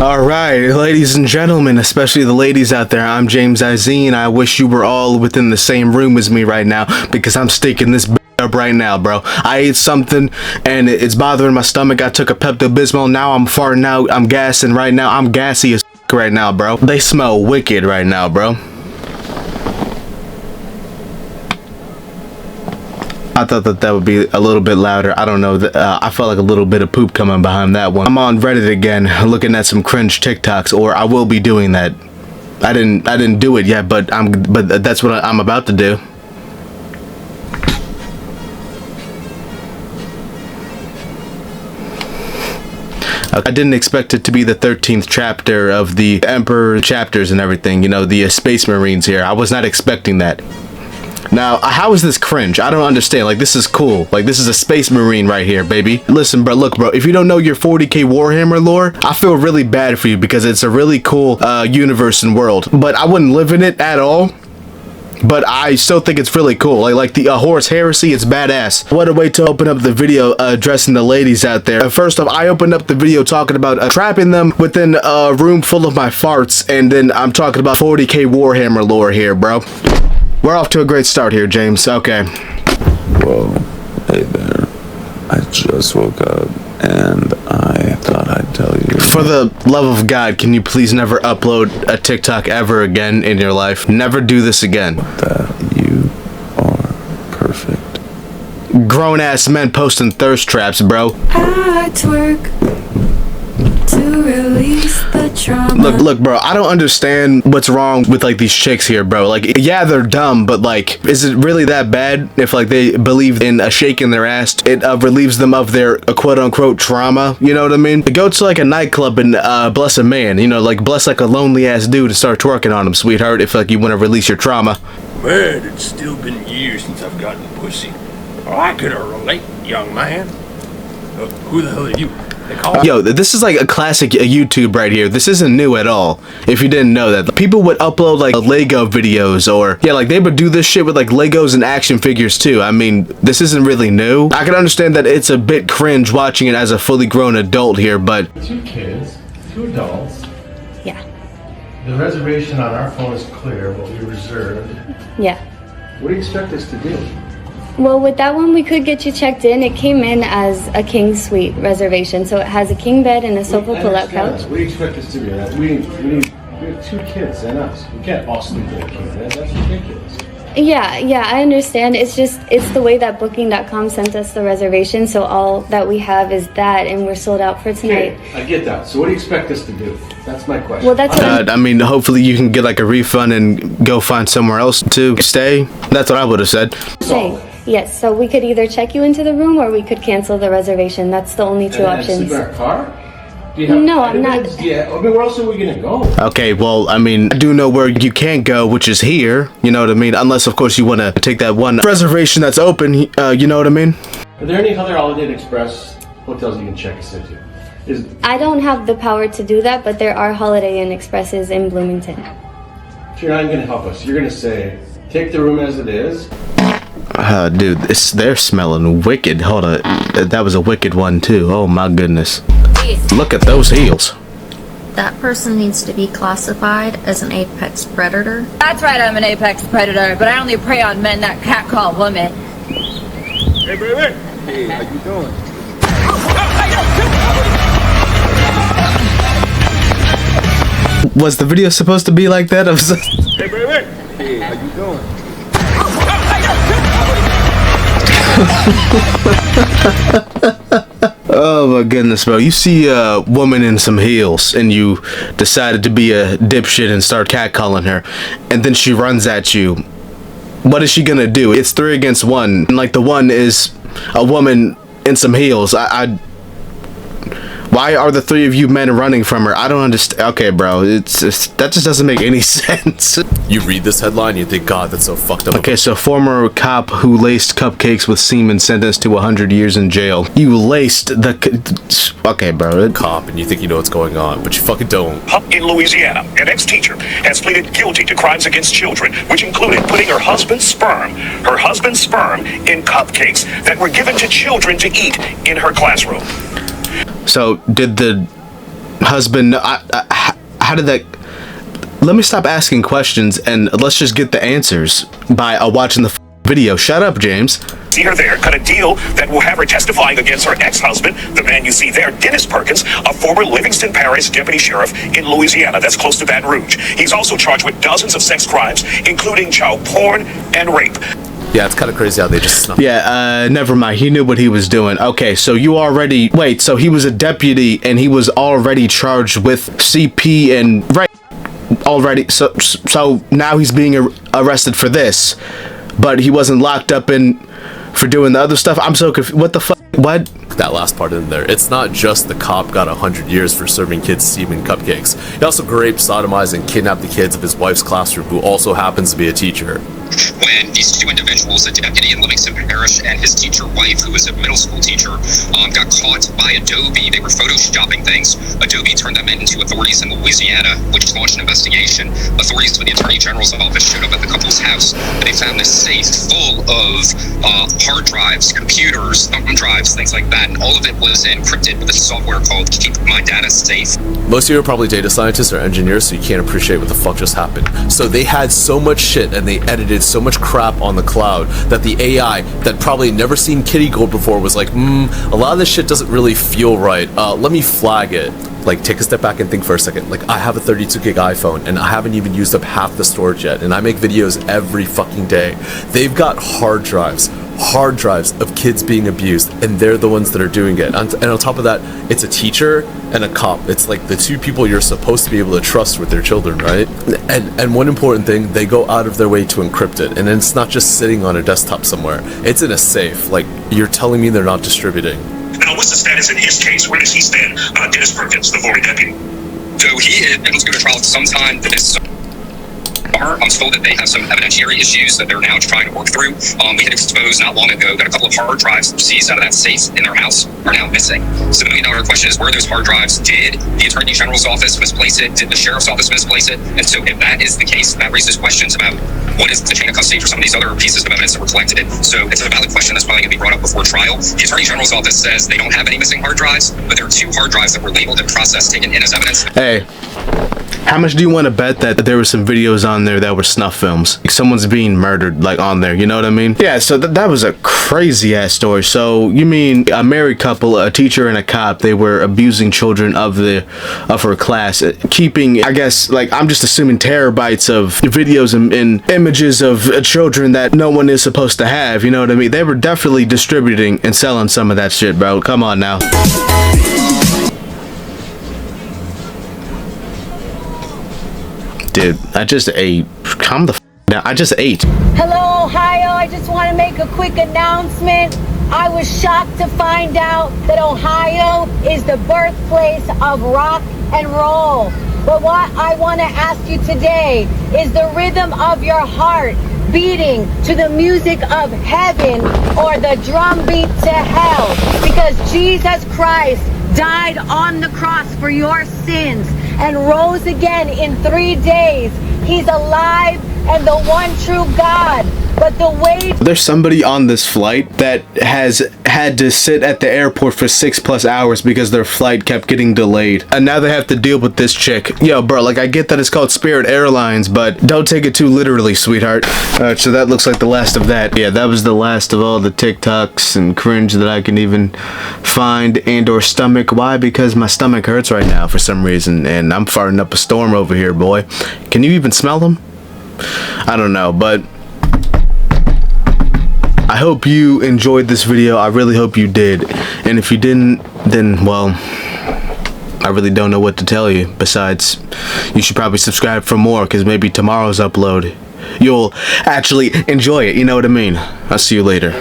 Alright, ladies and gentlemen, especially the ladies out there, I'm James Izine. I wish you were all within the same room as me right now, because I'm sticking this up right now, bro. I ate something, and it's bothering my stomach. I took a Pepto-Bismol, now I'm farting out, I'm gassing right now. I'm gassy as right now, bro. They smell wicked right now, bro. I thought that would be a little bit louder. I don't know. I felt like a little bit of poop coming behind that one. I'm on Reddit again, looking at some cringe TikToks, or I will be doing that. I didn't do it yet, but that's what I'm about to do. I didn't expect it to be the 13th chapter of the Emperor chapters and everything. You know, the Space Marines here. I was not expecting that. Now, how is this cringe? I don't understand. Like, this is cool. Like, this is a Space Marine right here, baby. Listen, bro, look, bro, if you don't know your 40k Warhammer lore, I feel really bad for you because it's a really cool universe and world. But I wouldn't live in it at all. But I still think it's really cool. Like the Horus Heresy, it's badass. What a way to open up the video addressing the ladies out there. First off, I opened up the video talking about trapping them within a room full of my farts. And then I'm talking about 40k Warhammer lore here, bro. We're off to a great start here, James. Okay. Whoa, hey there. I just woke up and I thought I'd tell you. For the love of God, can you please never upload a TikTok ever again in your life? Never do this again. That you are perfect. Grown-ass men posting thirst traps, bro. I twerk to release the trauma. Look, bro, I don't understand what's wrong with, like, these chicks here, bro. Like, yeah, they're dumb, but, like, is it really that bad if, like, they believe in a shake in their ass? It relieves them of their quote-unquote trauma, you know what I mean? Go to, like, a nightclub and bless a man, you know, like, bless, like, a lonely-ass dude and start twerking on him, sweetheart, if, like, you want to release your trauma. Man, it's still been years since I've gotten pussy. Oh, I could relate, young man. Who the hell are you? Yo, this is like a classic YouTube right here. This isn't new at all, if you didn't know that. People would upload like Lego videos, or yeah, like they would do this shit with like Legos and action figures too. I mean, this isn't really new. I can understand that it's a bit cringe watching it as a fully grown adult here, but 2 kids, 2 adults. Yeah. The reservation on our phone is clear, what we reserved. Yeah. What do you expect us to do? Well, with that one, we could get you checked in. It came in as a king suite reservation, so it has a king bed and a sofa pull-out couch. What do you expect us to do? We have 2 kids and us. We can't all sleep in a king bed. That's ridiculous. Yeah, I understand. It's the way that Booking.com sent us the reservation, so all that we have is that, and we're sold out for tonight. Okay, I get that. So what do you expect us to do? That's my question. Well, that's what I mean, hopefully you can get like a refund and go find somewhere else to stay. That's what I would have said. saying. Yes, so we could either check you into the room or we could cancel the reservation. That's the only 2 options. Sleep in our car? No, I'm not. Yeah, I mean, where else are we gonna go? Okay, well, I mean, I do know where you can't go, which is here. You know what I mean? Unless, of course, you want to take that one reservation that's open. You know what I mean? Are there any other Holiday Inn Express hotels you can check us into? I don't have the power to do that, but there are Holiday Inn Expresses in Bloomington. So you're not gonna help us. You're gonna say, take the room as it is. Dude, they're smelling wicked. Hold on, that was a wicked one too. Oh my goodness. Look at those heels. That person needs to be classified as an apex predator. That's right, I'm an apex predator, but I only prey on men that catcall women. Hey, baby. Hey, how you doing? Was the video supposed to be like that? Hey, baby. Hey, how you doing? Oh my goodness, bro. You see a woman in some heels and you decided to be a dipshit and start catcalling her, and then she runs at you. What is she gonna do? It's 3 against 1, and like the one is a woman in some heels. Why are the 3 of you men running from her? I don't understand. Okay, bro, that just doesn't make any sense. You read this headline, you think, God, that's so fucked up. Okay, so former cop who laced cupcakes with semen sentenced to 100 years in jail. You laced the... Okay, bro. Cop, and you think you know what's going on, but you fucking don't. In Louisiana, an ex-teacher has pleaded guilty to crimes against children, which included putting her husband's sperm in cupcakes that were given to children to eat in her classroom. So, did the husband, how did that... Let me stop asking questions and let's just get the answers by watching the video. Shut up, James. See her there, cut a deal that will have her testifying against her ex-husband, the man you see there, Dennis Perkins, a former Livingston Parish deputy sheriff in Louisiana. That's close to Baton Rouge. He's also charged with dozens of sex crimes, including child porn and rape. Yeah, it's kind of crazy how they just snuck. Yeah, never mind. He knew what he was doing. Okay, so you already... Wait, so he was a deputy and he was already charged with CP and... Right. Already. So now he's being arrested for this. But he wasn't locked up for doing the other stuff. I'm so confused. What the fuck? What? That last part in there. It's not just the cop got 100 years for serving kids semen cupcakes. He also raped, sodomized, and kidnapped the kids of his wife's classroom, who also happens to be a teacher. When these two individuals, a deputy in Livingston Parish and his teacher wife, who was a middle school teacher, got caught by Adobe. They were photoshopping things. Adobe turned them into authorities in Louisiana, which launched an investigation. Authorities with the Attorney General's office showed up at the couple's house. They found this safe full of hard drives, computers, thumb drives, things like that, and all of it was encrypted with a software called Keep My Data Safe. Most of you are probably data scientists or engineers, so you can't appreciate what the fuck just happened. So they had so much shit and they edited so much crap on the cloud that the AI that probably never seen kitty gold before was like, a lot of this shit doesn't really feel right. Let me flag it. Like, take a step back and think for a second. Like, I have a 32 gig iPhone and I haven't even used up half the storage yet, and I make videos every fucking day. They've got hard drives of kids being abused, and they're the ones that are doing it. And on top of that, it's a teacher and a cop. It's like the two people you're supposed to be able to trust with their children, right? And one important thing, they go out of their way to encrypt it, and it's not just sitting on a desktop somewhere. It's in a safe. Like, you're telling me they're not distributing. Now, what's the status in his case? Where does he stand? Dennis Perkins, the former deputy. So he is going to go to trial sometime this summer. I'm told that they have some evidentiary issues that they're now trying to work through. We had exposed not long ago that a couple of hard drives seized out of that safe in their house are now missing. So the $1 million question is, where are those hard drives? Did the Attorney General's office misplace it? Did the Sheriff's office misplace it? And so if that is the case, that raises questions about what is the chain of custody for some of these other pieces of evidence that were collected. So it's a valid question that's probably going to be brought up before trial. The Attorney General's office says they don't have any missing hard drives, but there are 2 hard drives that were labeled and processed, taken in as evidence. Hey, how much do you want to bet that there were some videos on there that were snuff films? Like someone's being murdered, like, on there, you know what I mean? Yeah, so that was a crazy ass story. So you mean a married couple, a teacher and a cop, they were abusing children of her class, keeping, I guess, like, I'm just assuming terabytes of videos and images of children that no one is supposed to have, you know what I mean? They were definitely distributing and selling some of that shit, bro. Come on now. Dude, I just ate. Calm the f down. I just ate. Hello, Ohio. I just want to make a quick announcement. I was shocked to find out that Ohio is the birthplace of rock and roll. But what I want to ask you today is the rhythm of your heart beating to the music of heaven or the drum beat to hell, because Jesus Christ died on the cross for your sins and rose again in 3 days. He's alive and the one true God. But the way... There's somebody on this flight that has had to sit at the airport for 6+ hours because their flight kept getting delayed. And now they have to deal with this chick. Yo, bro, like, I get that it's called Spirit Airlines, but don't take it too literally, sweetheart. Alright, so that looks like the last of that. Yeah, that was the last of all the TikToks and cringe that I can even find and or stomach. Why? Because my stomach hurts right now for some reason, and I'm farting up a storm over here, boy. Can you even smell them? I don't know, but I hope you enjoyed this video. I really hope you did. And if you didn't, then, well, I really don't know what to tell you. Besides, you should probably subscribe for more, because maybe tomorrow's upload, you'll actually enjoy it. You know what I mean? I'll see you later.